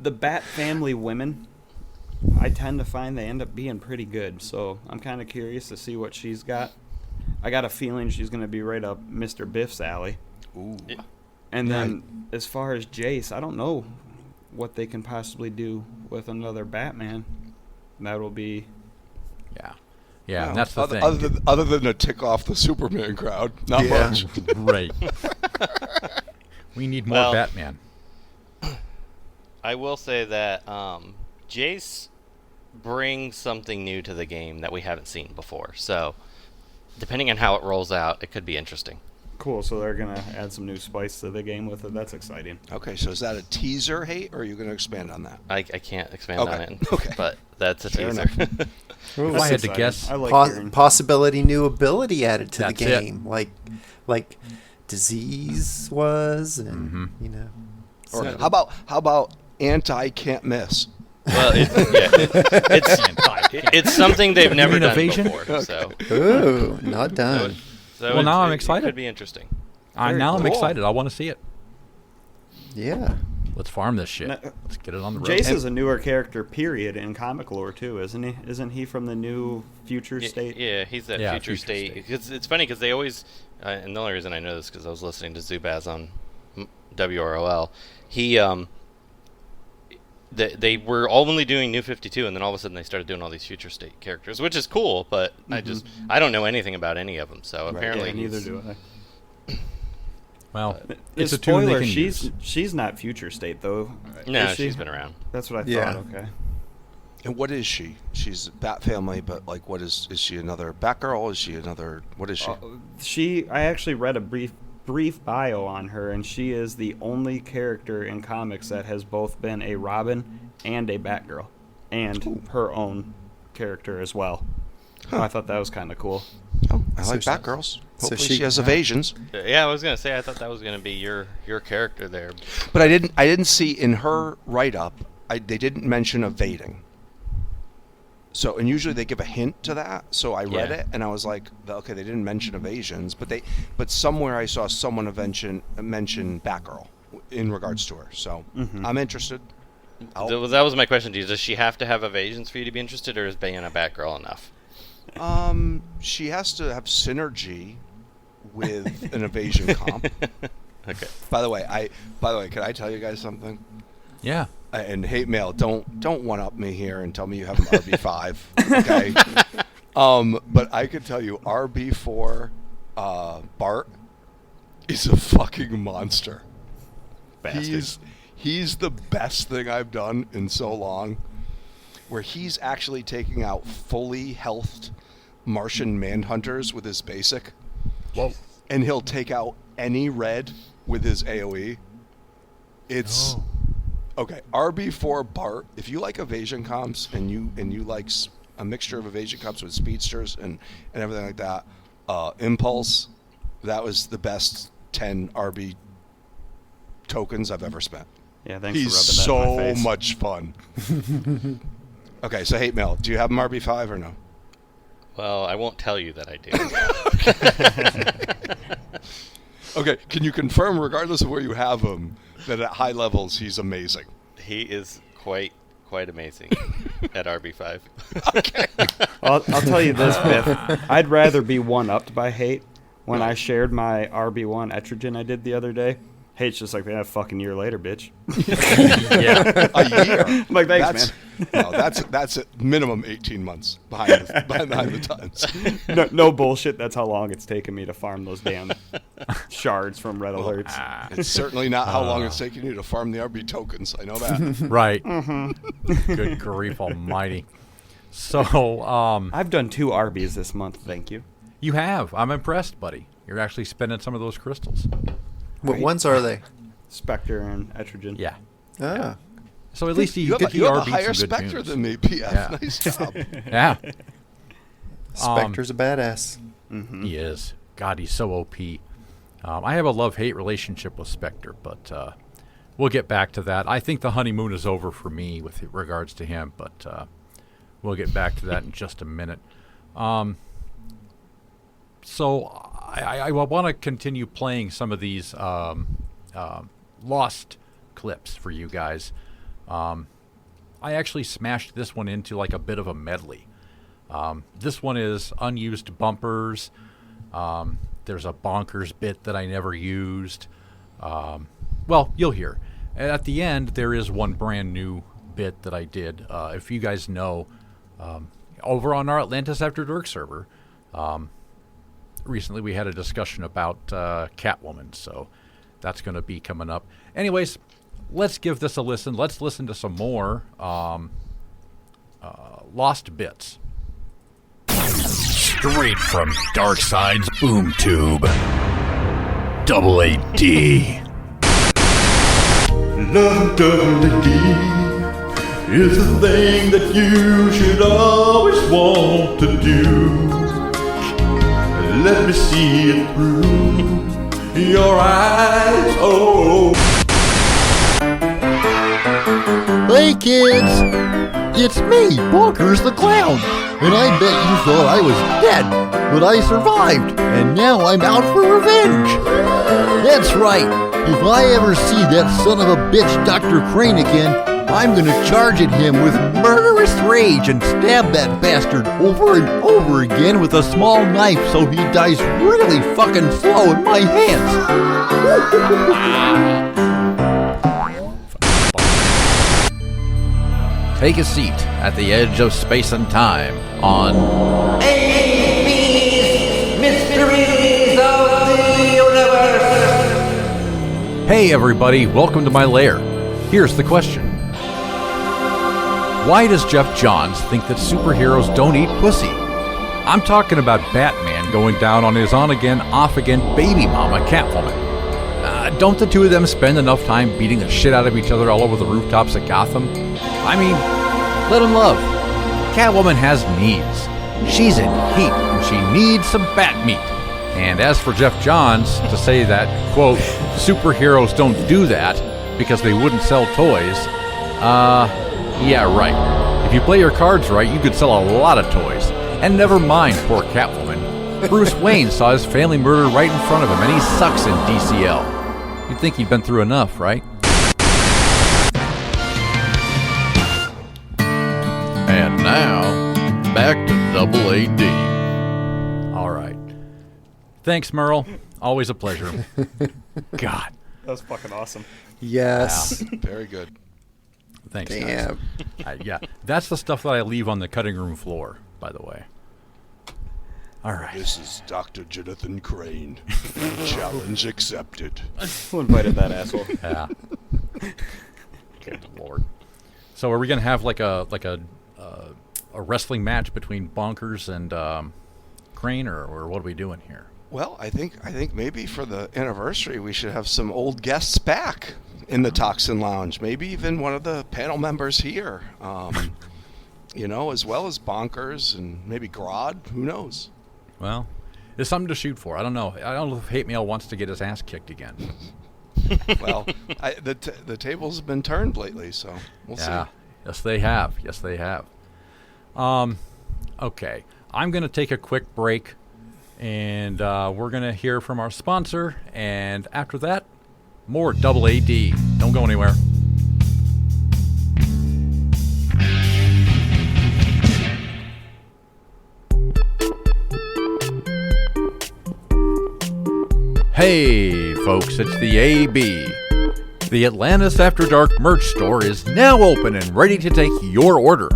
The Bat family women, I tend to find they end up being pretty good. So I'm kind of curious to see what she's got. I got a feeling she's going to be right up Mr. Biff's alley. Ooh. And then as far as Jace, I don't know what they can possibly do with another Batman. That'll be... Yeah, Well, that's the thing. Other than to tick off the Superman crowd, not much. Right. We need more Batman. I will say that Jace brings something new to the game that we haven't seen before. So, depending on how it rolls out, it could be interesting. Cool, so they're going to add some new spice to the game with it. That's exciting. Okay, so is that a teaser, Hate, or are you going to expand on that? I can't expand on it, Okay. but that's a Fair teaser. If I That's had to exciting. guess, I like hearing. Possibility new ability added to That's the it. game, like disease was, and Or so- how about anti can't miss? Well, it's something they've never done evasion? before. So, Ooh, not done. Well, now I'm excited. It could be interesting. Very I'm cool. excited. I want to see it. Yeah. Let's farm this shit. Now, Let's get it on the road. Jace is a newer character, period, in comic lore too, isn't he? Isn't he from the new Future State? Yeah, he's that future state. It's funny because they always, and the only reason I know this because I was listening to Zubaz on WROL. they were only doing New 52, and then all of a sudden they started doing all these future state characters, which is cool, but I don't know anything about any of them, so apparently neither do I. Well, it's a tune spoiler. they can use. She's not future state though. No, Is she? she's been around. That's what I Yeah. thought. Okay. And what is she? She's Bat Family, but like, what is she another Batgirl? Is she another? What is she? I actually read a brief bio on her, and she is the only character in comics that has both been a Robin and a Batgirl, and her own character as well. So I thought that was kind of cool. Oh, I like So Batgirls. so Hopefully she she has can- evasions. Yeah, I was gonna say I thought that was gonna be your character there. But I didn't see in her write up. They didn't mention evading. So, and usually they give a hint to that. So I read Yeah. it and I was like, okay, they didn't mention evasions, but somewhere I saw someone mention Batgirl in regards to her. So I'm interested. That was my question to you. Does she have to have evasions for you to be interested, or is being a Batgirl enough? She has to have synergy with an evasion comp. Okay. By the way, can I tell you guys something? Yeah. And hate mail, don't one up me here and tell me you have an RB5, okay? But I can tell you, RB4 Bart is a fucking monster. Bastard. He's the best thing I've done in so long, where he's actually taking out fully healthed Martian manhunters with his basic. Whoa. And he'll take out any red with his AoE. It's okay. RB4 Bart. If you like evasion comps and you like a mixture of evasion comps with speedsters and everything like that, Impulse, that was the best 10 RB tokens I've ever spent. Yeah, thanks He's for rubbing that in my so face. much fun. Okay, so hate mail. Do you have him RB5 or no? Well, I won't tell you that I do. Okay, can you confirm, regardless of where you have him, that at high levels he's amazing? He is quite amazing at RB5. Okay. I'll tell you this, Biff. I'd rather be one-upped by Hate. When I shared my RB1 Etrigan I did the other day, Hate's just like, yeah, fucking year later, bitch. Yeah. A year. I'm like, thanks, No, that's at minimum 18 months behind the times. No bullshit. That's how long it's taken me to farm those damn shards from red alerts. It's certainly not how long it's taking you to farm the RB tokens. I know that. Right. Good grief almighty. So, I've done 2 RBs this month, thank you. you have. I'm impressed, buddy. You're actually spending some of those crystals. What ones are they? Spectre and Etrigan. Yeah. Ah, So at least You have a RB'd higher some good specter tunes. than me, PF. Yeah. Nice job. Yeah. Spectre's a badass. He is. God, he's so OP. I have a love-hate relationship with Spectre, but we'll get back to that. I think the honeymoon is over for me with regards to him, but we'll get back to that in just a minute. So I want to continue playing some of these lost clips for you guys. I actually smashed this one into like a bit of a medley. This one is unused bumpers. There's a bonkers bit that I never used. Well, you'll hear. At the end, there is one brand new bit that I did. If you guys know, over on our Atlantis After Dark server, recently we had a discussion about Catwoman, so that's going to be coming up. Anyways, let's give this a listen. Let's listen to some more lost bits. Straight from Darkside's boom tube. Double AD. Love double D is the thing that you should always want to do. Let me see it through your eyes, oh. Hey kids, it's me, Bonkers the Clown, and I bet you thought I was dead, but I survived, and now I'm out for revenge. That's right, if I ever see that son of a bitch Dr. Crane again, I'm gonna charge at him with murderous rage and stab that bastard over and over again with a small knife so he dies really fucking slow in my hands. take a seat at the edge of space and time on Mysteries of the Universe. Hey everybody, welcome to my lair. Here's the question. Why does Jeff Johns think that superheroes don't eat pussy? I'm talking about Batman going down on his on-again, off-again baby mama Catwoman. Don't the two of them spend enough time beating the shit out of each other all over the rooftops of Gotham? I mean, let them love. Catwoman has needs. She's in heat, and she needs some bat meat. And as for Jeff Johns, to say that, quote, superheroes don't do that because they wouldn't sell toys, yeah, right. If you play your cards right, you could sell a lot of toys. And never mind poor Catwoman. Bruce Wayne saw his family murdered right in front of him, and he sucks in DCL. You'd think he'd been through enough, right? And now, back to Double AD. All right. Thanks, Merle. Always a pleasure. God. That was fucking awesome. Yes. Very good. Thanks, Damn. guys. Yeah, that's the stuff that I leave on the cutting room floor, by the way. All right. This is Dr. Jonathan Crane. Challenge accepted. Who invited that asshole? Yeah. Good Lord. So are we gonna have like a wrestling match between Bonkers and Crane, or what are we doing here? Well, I think maybe for the anniversary we should have some old guests back in the Toxin Lounge. Maybe even one of the panel members here. As well as Bonkers and maybe Grodd. Who knows? Well, there's something to shoot for. I don't know. I don't know if Hate Mail wants to get his ass kicked again. Well, the tables have been turned lately, so we'll see. Yes, they have. Yes, they have. Okay. I'm going to take a quick break, and we're going to hear from our sponsor, and after that, more Double AD. Don't go anywhere. Hey, folks, it's the AB. The Atlantis After Dark merch store is now open and ready to take your order.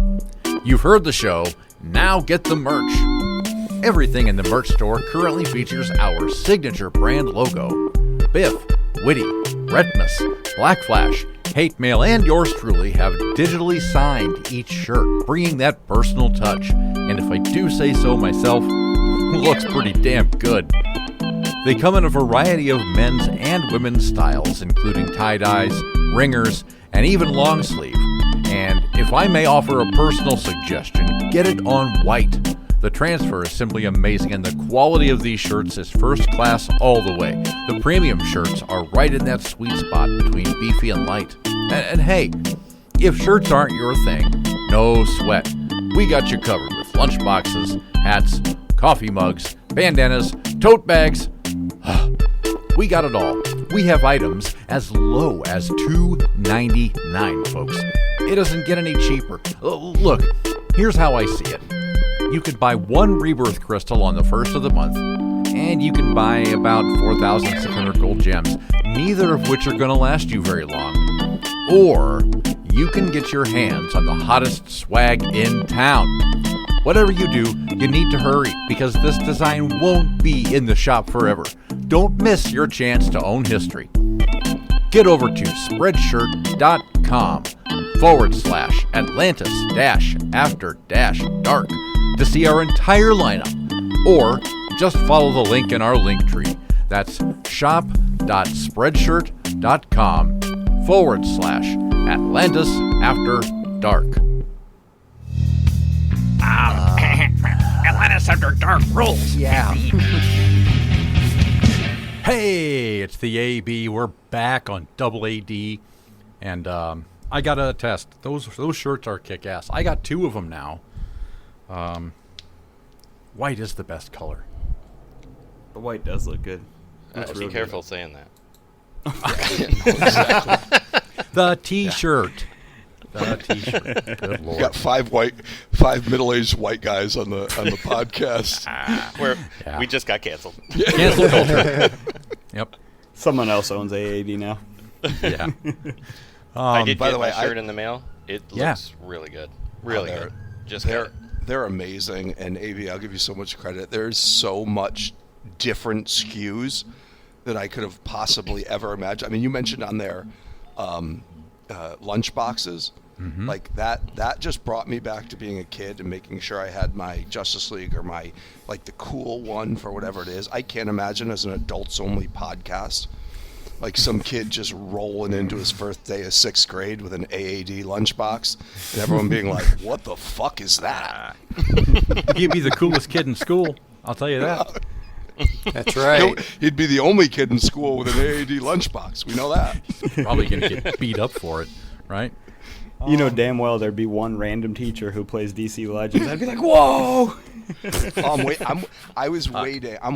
You've heard the show, now get the merch. Everything in the merch store currently features our signature brand logo. Biff, Witty, Retmus, Black Flash, Hate Mail, and yours truly have digitally signed each shirt, bringing that personal touch. And if I do say so myself, looks pretty damn good. They come in a variety of men's and women's styles, including tie-dyes, ringers, and even long sleeve. And if I may offer a personal suggestion, get it on white. The transfer is simply amazing, and the quality of these shirts is first class all the way. The premium shirts are right in that sweet spot between beefy and light. And hey, if shirts aren't your thing, no sweat. We got you covered with lunchboxes, hats, coffee mugs, bandanas, tote bags. We got it all. We have items as low as $2.99, folks. It doesn't get any cheaper. Look, here's how I see it. You could buy one rebirth crystal on the first of the month, and you can buy about 4,600 gold gems, neither of which are going to last you very long. Or you can get your hands on the hottest swag in town. Whatever you do, you need to hurry, because this design won't be in the shop forever. Don't miss your chance to own history. Get over to spreadshirt.com/Atlantis-After-Dark to see our entire lineup, or just follow the link in our link tree. That's shop.spreadshirt.com/Atlantis-After-Dark. Atlantis After Dark rules. Yeah. Hey, it's the AB. We're back on Double AD, and I gotta attest, those shirts are kick-ass. I got 2 of them now. White is the best color. The white does look good. Be careful saying that. The T-shirt. The T-shirt. Good We Lord. got five middle-aged white guys on the podcast. We just got canceled. Cancel culture. Yep. Someone else owns AAD now. Yeah. I did by get the way, my shirt in the mail. It Yeah. looks really good. Really they're- good. Just got it. They're amazing, and AV, I'll give you so much credit. There's so much different SKUs that I could have possibly ever imagined. I mean, you mentioned on there lunch boxes. Like that just brought me back to being a kid and making sure I had my Justice League or my, like, the cool one for whatever it is. I can't imagine as an adults only podcast, like some kid just rolling into his first day of 6th grade with an AAD lunchbox and everyone being like, what the fuck is that? He'd be the coolest kid in school. I'll tell you that. That's right. He'd be the only kid in school with an AAD lunchbox. We know that. Probably going to get beat up for it, right? You know damn well there'd be one random teacher who plays DC Legends. I'd be like, whoa! I'm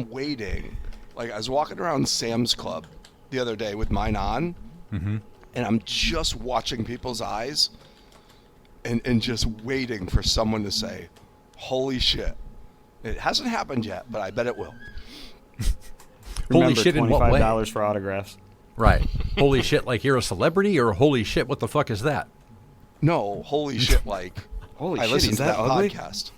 waiting. Like, I was walking around Sam's Club the other day with mine on, and I'm just watching people's eyes and just waiting for someone to say, holy shit. It hasn't happened yet, but I bet it will. Holy Remember, shit, in what way? $25 for autographs. Right. Holy shit, like you're a celebrity, or holy shit, what the fuck is that? No, holy shit, like, Holy I shit, listened is to that that ugly? podcast.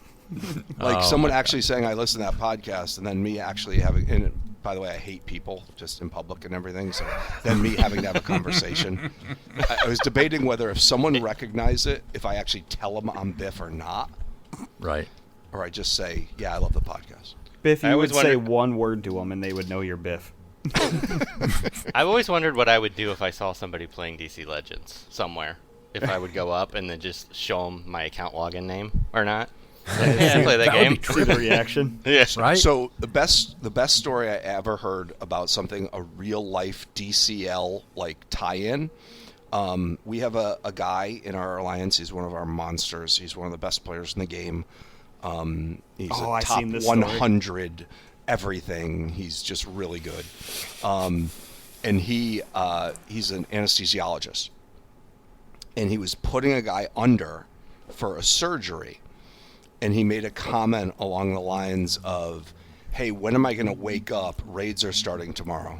Like, someone actually saying I listened to that podcast, and then me actually having, and by the way, I hate people just in public and everything, so then me having to have a conversation. I was debating whether if someone recognized it, if I actually tell them I'm Biff or not, Right. or I just say, yeah, I love the podcast. Biff, I you always would say wondered- one word to them and they would know you're Biff. I've always wondered what I would do if I saw somebody playing DC Legends somewhere. If I would go up and then just show them my account login name or not. Yeah, I play that That would game. be See the reaction. Yeah. Right? So the best story I ever heard about something, a real life DCL like tie-in. We have a guy in our alliance. He's one of our monsters. He's one of the best players in the game. He's Oh, a I top seen this story. 100 everything. He's just really good. And he's an anesthesiologist. And he was putting a guy under for a surgery. And he made a comment along the lines of, hey, when am I going to wake up? Raids are starting tomorrow.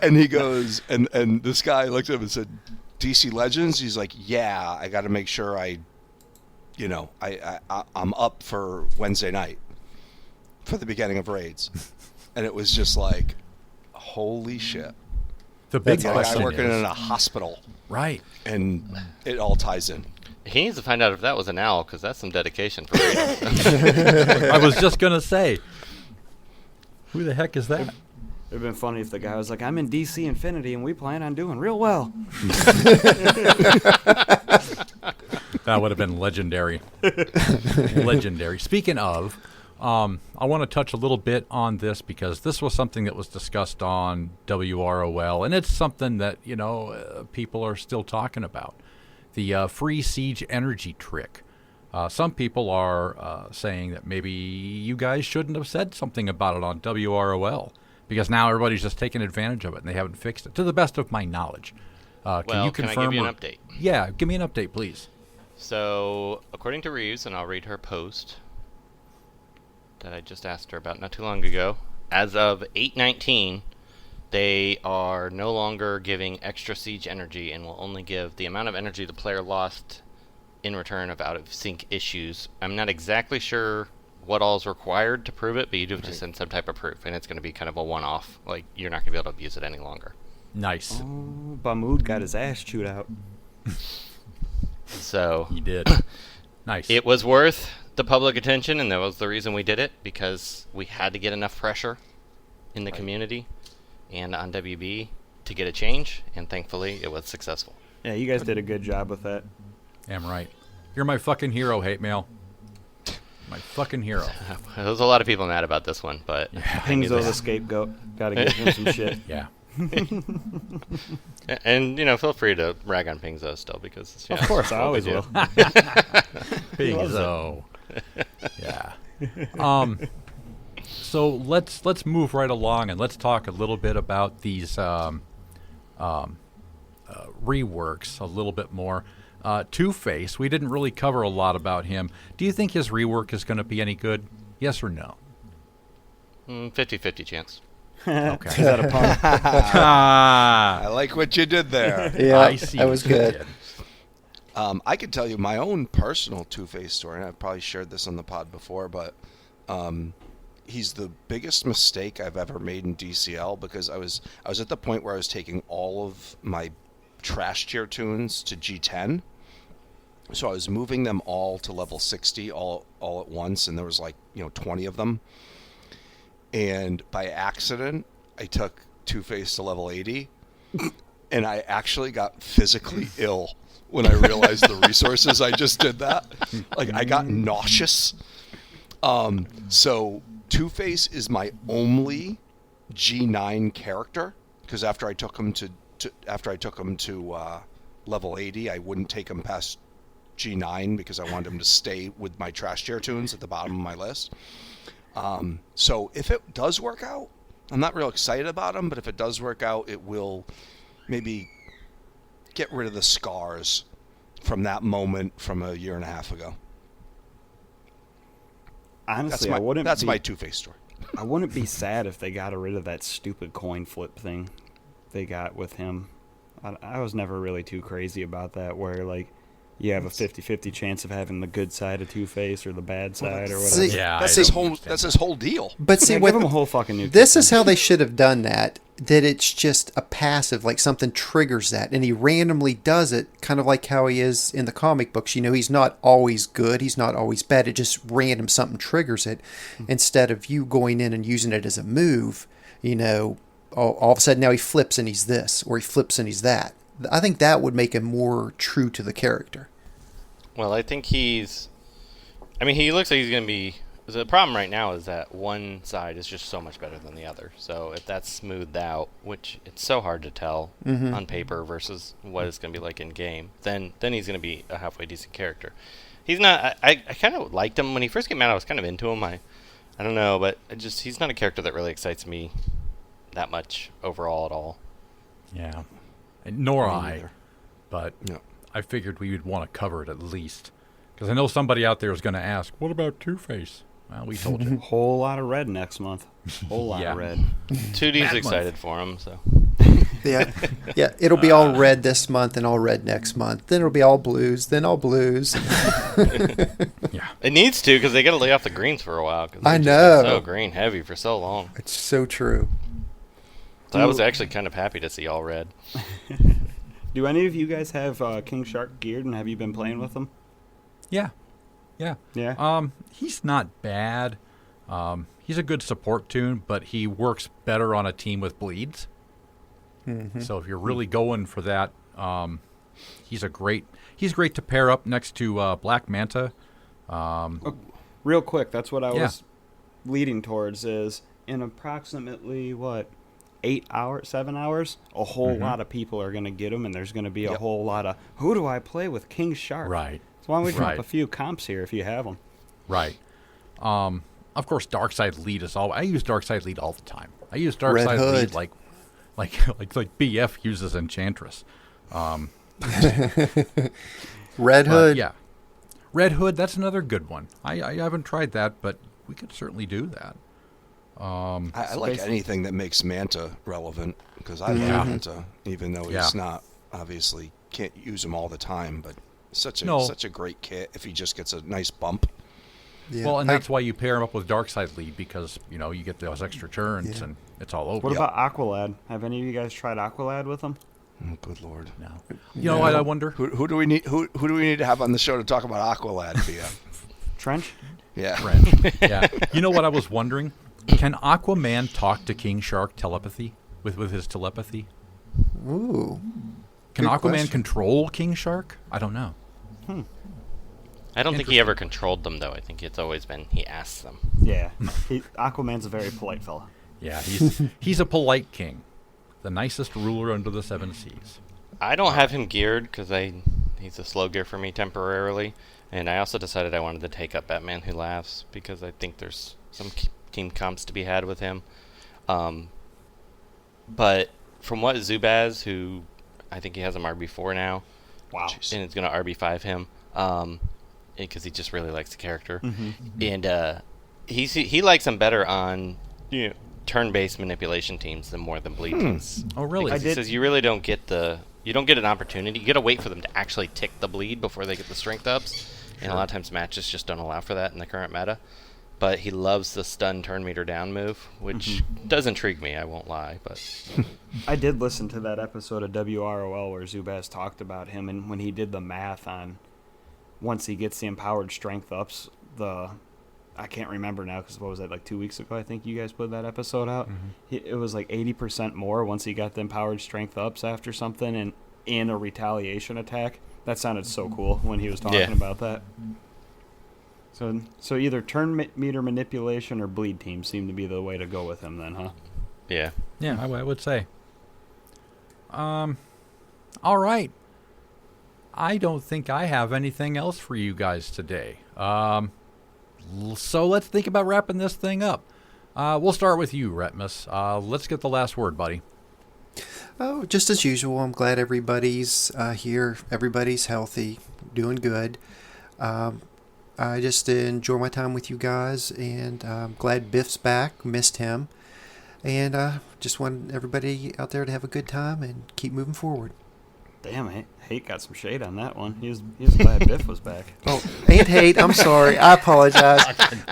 And he goes, and this guy looked at him and said, DC Legends? He's like, yeah, I got to make sure I'm up for Wednesday night for the beginning of raids. And it was just like, holy shit. the big It's a question guy working is, in a hospital, right. and it all ties in. He needs to find out if that was an owl, because that's some dedication for reading. I was just going to say, who the heck is that? It'd have been funny if the guy was like, I'm in DC Infinity and we plan on doing real well. That would have been legendary. Legendary. Speaking of, I want to touch a little bit on this because this was something that was discussed on WROL, and it's something that, people are still talking about. The free siege energy trick. Some people are saying that maybe you guys shouldn't have said something about it on WROL because now everybody's just taking advantage of it and they haven't fixed it, to the best of my knowledge. Can you confirm? Can I give you an update? Yeah, give me an update, please. So, according to Reeves, and I'll read her post that I just asked her about not too long ago, as of 8/19, they are no longer giving extra siege energy and will only give the amount of energy the player lost in return of out-of-sync issues. I'm not exactly sure what all is required to prove it, but you do have to send some type of proof, and it's going to be kind of a one-off. Like, you're not going to be able to abuse it any longer. Nice. Oh, Bamood got his ass chewed out. So, He did. Nice. it was worth the public attention, and that was the reason we did it, because we had to get enough pressure in the community and on WB to get a change, and thankfully it was successful. Yeah, you guys did a good job with that. Damn right. You're my fucking hero, hate mail. My fucking hero. There's a lot of people mad about this one, but I knew Pingzo's a this. scapegoat. Gotta give him some shit. Yeah. And feel free to rag on Pingzo still, because it's, Of course, I what we always do. will. Pingzo. Yeah. So let's move right along and let's talk a little bit about these reworks a little bit more. Two-Face, we didn't really cover a lot about him. Do you think his rework is going to be any good? Yes or no? 50-50 chance. Okay. Is that a pun? Ah, I like what you did there. Yeah, I see that what was you good. did. I could tell you my own personal Two-Face story, and I've probably shared this on the pod before, but he's the biggest mistake I've ever made in DCL because I was at the point where I was taking all of my trash tier tunes to G10. So I was moving them all to level 60 all at once, and there was 20 of them. And by accident, I took Two-Face to level 80, and I actually got physically ill when I realized the resources I just did that. I got nauseous. So Two-Face is my only G9 character because after I took him to level 80, I wouldn't take him past G9 because I wanted him to stay with my trash tier tunes at the bottom of my list. So if it does work out, I'm not real excited about him, but if it does work out, it will maybe get rid of the scars from that moment from a year and a half ago. Honestly, that's my Two-Face story. I wouldn't be sad if they got rid of that stupid coin flip thing they got with him. I was never really too crazy about that, where you have a 50-50 chance of having the good side of Two-Face or the bad side or whatever. See, Yeah, That's I his don't whole. understand That's that. his whole deal. But see, Yeah, with give him a whole fucking new this system. is how they should have done that. That it's just a passive, like something triggers that, and he randomly does it, kind of like how he is in the comic books. He's not always good, he's not always bad. It just random something triggers it, instead of you going in and using it as a move. All of a sudden now he flips and he's this, or he flips and he's that. I think that would make him more true to the character. Well, I think he looks like he's going to be... The problem right now is that one side is just so much better than the other. So if that's smoothed out, which it's so hard to tell on paper versus what it's going to be like in game, then he's going to be a halfway decent character. He's not... I kind of liked him. When he first came out, I was kind of into him. I don't know, but he's not a character that really excites me that much overall at all. Yeah. Nor Me I. neither. But No. I figured we would want to cover it at least. Because I know somebody out there is going to ask, what about Two-Face? Well, we told you. Whole lot of red next month. Whole lot Yeah. of red. 2D's Bad excited for him, so... Yeah, it'll be all red this month and all red next month. Then it'll be all blues, then all blues. Yeah. It needs to, because they got to lay off the greens for a while. 'Cause I they've just been know. so green heavy for so long. It's so true. So I was actually kind of happy to see all red. Do any of you guys have King Shark geared, and have you been playing with them? Yeah. Yeah. Yeah. He's not bad. He's a good support tune, but he works better on a team with bleeds. So if you're really going for that, he's great to pair up next to Black Manta. Real quick, that's what I Yeah. was leading towards, is in approximately, 7 hours, a whole lot of people are going to get them, and there's going to be a whole lot of, who do I play with King Shark? Right. So why don't we drop Right. a few comps here if you have them? Right. Of course, Darkside Lead is all. I use Darkside Lead all the time. I use Red Darkside Hood. Lead like BF uses Enchantress. Red But, Hood. yeah. Red Hood, that's another good one. I haven't tried that, but we could certainly do that. I like anything that makes Manta relevant because I Yeah. love Manta, even though Yeah. he's not obviously can't use him all the time. But such a great kit if he just gets a nice bump. Yeah. Well, and that's why you pair him up with Darkside Lead because you get those extra turns and it's all over. What about Aqualad? Have any of you guys tried Aqualad with them? Oh, good lord! No. You know what? I wonder. Who do we need? Who do we need to have on the show to talk about Aqualad? Trench? Yeah. Friend. Yeah. You know what I was wondering? Can Aquaman talk to King Shark telepathy with his telepathy? Ooh. Can Good Aquaman question. control King Shark? I don't know. I don't think he ever controlled them, though. I think it's always been he asks them. Yeah. Aquaman's a very polite fella. Yeah, he's a polite king, the nicest ruler under the seven seas. I don't have him geared because he's a slow gear for me temporarily, and I also decided I wanted to take up Batman Who Laughs because I think there's some team comps to be had with him. But from what Zubaz, who I think he has him RB4 now, Wow. and it's going to RB5 him, because he just really likes the character, Mm-hmm. and he likes him better on turn-based manipulation teams than more than bleed teams. Oh, really? Because he says you really don't get an opportunity. You got to wait for them to actually tick the bleed before they get the strength ups, and a lot of times matches just don't allow for that in the current meta. But he loves the stun turn meter down move, which does intrigue me, I won't lie. But I did listen to that episode of WROL where Zubaz talked about him, and when he did the math on once he gets the empowered strength ups, I can't remember now because what was that, like 2 weeks ago? I think you guys put that episode out. It was like 80% more once he got the empowered strength ups after something and in a retaliation attack. That sounded so cool when he was talking about that. So either turn meter manipulation or bleed team seem to be the way to go with him then, huh? yeah. Yeah, I would say. All right. I don't think I have anything else for you guys today. So let's think about wrapping this thing up. We'll start with you, Retmus. Let's get the last word, buddy. Oh, just as usual. I'm glad everybody's here. Everybody's healthy, doing good. I just enjoy my time with you guys, and I'm glad Biff's back. Missed him. And just want everybody out there to have a good time and keep moving forward. Damn, Hate got some shade on that one. He was glad Biff was back. Oh, ain't Hate. I'm sorry. I apologize.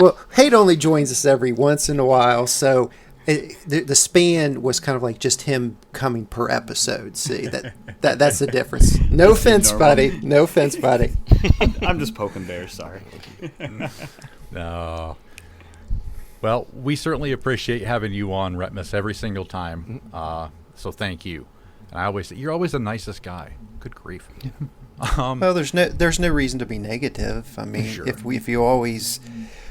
Well, Hate only joins us every once in a while, so the span was kind of like just him coming per episode. See, that's the difference. No offense, buddy. No offense, buddy. I'm just poking bears. Sorry. No. Well, we certainly appreciate having you on, Retmus, every single time. So thank you. And I always say you're always the nicest guy. Good grief. Well, there's no reason to be negative. I mean, Sure. if you always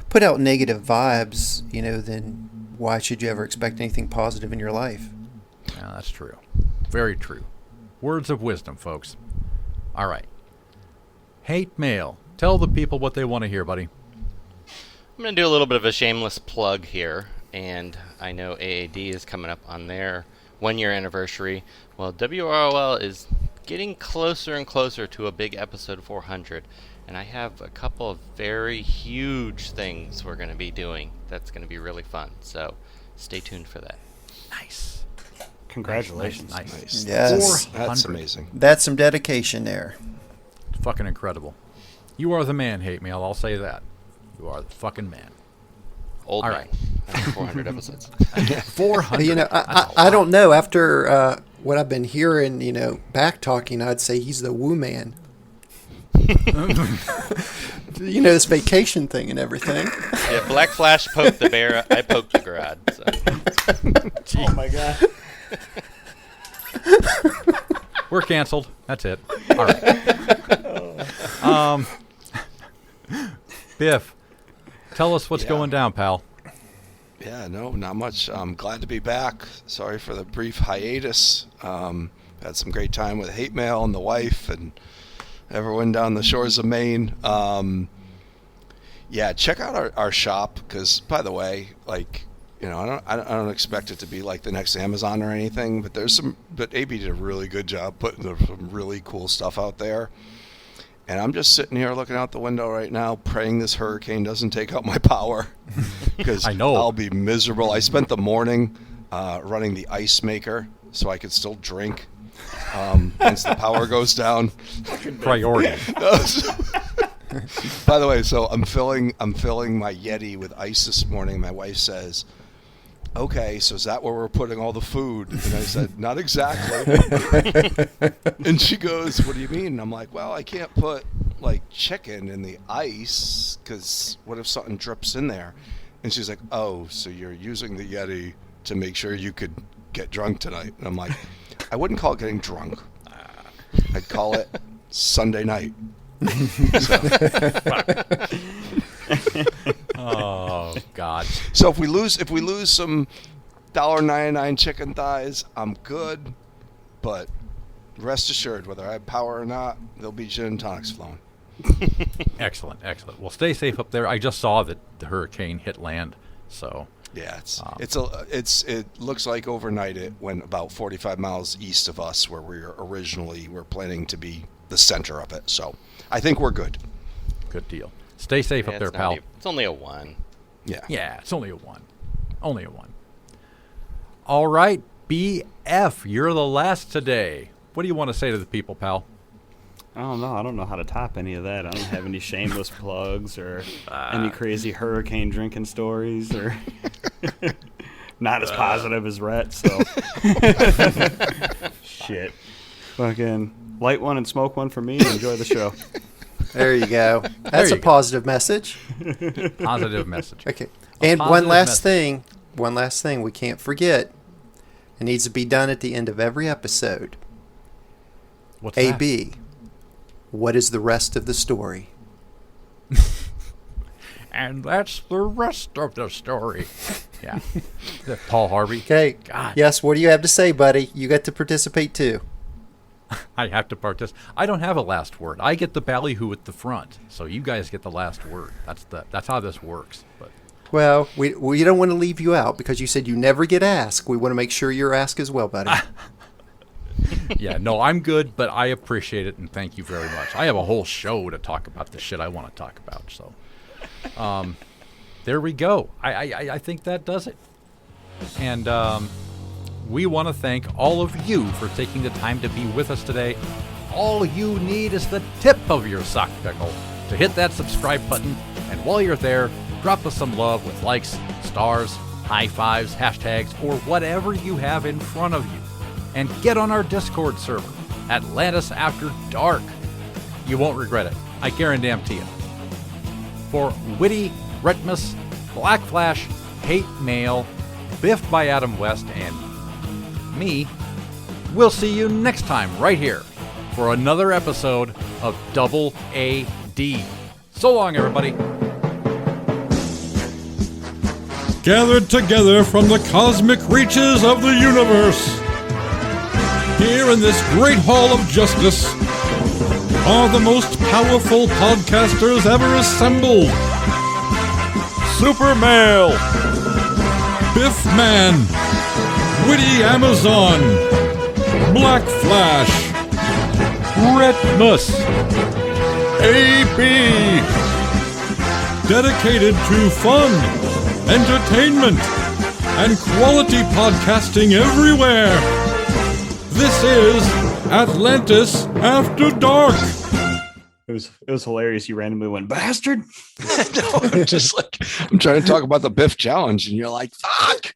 put out negative vibes, then why should you ever expect anything positive in your life? Yeah, that's true. Very true. Words of wisdom, folks. All right. Hate mail. Tell the people what they want to hear, buddy. I'm going to do a little bit of a shameless plug here, and I know AAD is coming up on their 1-year anniversary. Well, WROL is getting closer and closer to a big episode 400, and I have a couple of very huge things we're going to be doing that's going to be really fun, so stay tuned for that. Nice. Congratulations. Nice. Yes. 400. That's amazing. That's some dedication there. It's fucking incredible. You are the man, Hate Mail. I'll say that. You are the fucking man. Old All man. right. After 400 episodes. 400. I don't know. After what I've been hearing, back talking, I'd say he's the woo man. This vacation thing and everything. Yeah, Black Flash poked the bear. I poked the garage. So. Oh my god. We're canceled. That's it. All right. Biff, tell us what's going down, pal. Yeah, no, not much. I'm glad to be back. Sorry for the brief hiatus. Had some great time with Hate Mail and the wife and everyone down the shores of Maine. Yeah, check out our shop because, by the way, I don't expect it to be like the next Amazon or anything, but AB did a really good job putting some really cool stuff out there. And I'm just sitting here looking out the window right now, praying this hurricane doesn't take out my power, because I know I'll be miserable. I spent the morning running the ice maker so I could still drink once the power goes down. Priority. By the way, so I'm filling my Yeti with ice this morning. My wife says, "Okay, so is that where we're putting all the food?" And I said, "Not exactly." And she goes, "What do you mean?" And I'm like, "Well, I can't put chicken in the ice because what if something drips in there?" And she's like, "Oh, so you're using the Yeti to make sure you could get drunk tonight?" And I'm like, "I wouldn't call it getting drunk. I'd call it Sunday night." Oh God. So if we lose some $1.99 chicken thighs, I'm good. But rest assured, whether I have power or not, there'll be gin and tonics flowing. Excellent. Well, stay safe up there. I just saw that the hurricane hit land, so Yeah, it looks like overnight it went about 45 miles east of us, where we're planning to be the center of it. So I think we're good. good deal. Stay safe up there, pal. It's only a 1. Yeah. Yeah, it's only a 1. Only a 1. All right, BF, you're the last today. What do you want to say to the people, pal? I don't know. I don't know how to top any of that. I don't have any shameless plugs or any crazy hurricane drinking stories or not as positive as Rhett, so shit. Fucking light one and smoke one for me and enjoy the show. There you go. That's a positive message. Positive message. Okay. And one last thing we can't forget. It needs to be done at the end of every episode. What's AB. that? What is the rest of the story? And that's the rest of the story. Yeah. Paul Harvey. Okay. God. Yes, what do you have to say, buddy? You get to participate too. I have to participate. I don't have a last word. I get the ballyhoo at the front, so you guys get the last word. That's how this works. But well, we don't want to leave you out because you said you never get asked. We want to make sure you're asked as well, buddy. yeah, no, I'm good, but I appreciate it and thank you very much. I have a whole show to talk about the shit I want to talk about. So, there we go. I think that does it. And we want to thank all of you for taking the time to be with us today. All you need is the tip of your sock pickle to hit that subscribe button. And while you're there, drop us some love with likes, stars, high fives, hashtags, or whatever you have in front of you. And get on our Discord server, Atlantis After Dark. You won't regret it. I guarantee you. For Witty, Retmus, Black Flash, Hate Mail, Biff'd by Adam West, and me, we'll see you next time right here for another episode of Double AD. So long, everybody. Gathered together from the cosmic reaches of the universe, here in this great hall of justice, are the most powerful podcasters ever assembled. Super Male, Biff Man, Witty Amazon, Black Flash, Retmus, AB, dedicated to fun, entertainment, and quality podcasting everywhere. This is Atlantis After Dark. It was hilarious. You randomly went, bastard. No, I'm just like, I'm trying to talk about the Biff challenge, and you're like, fuck.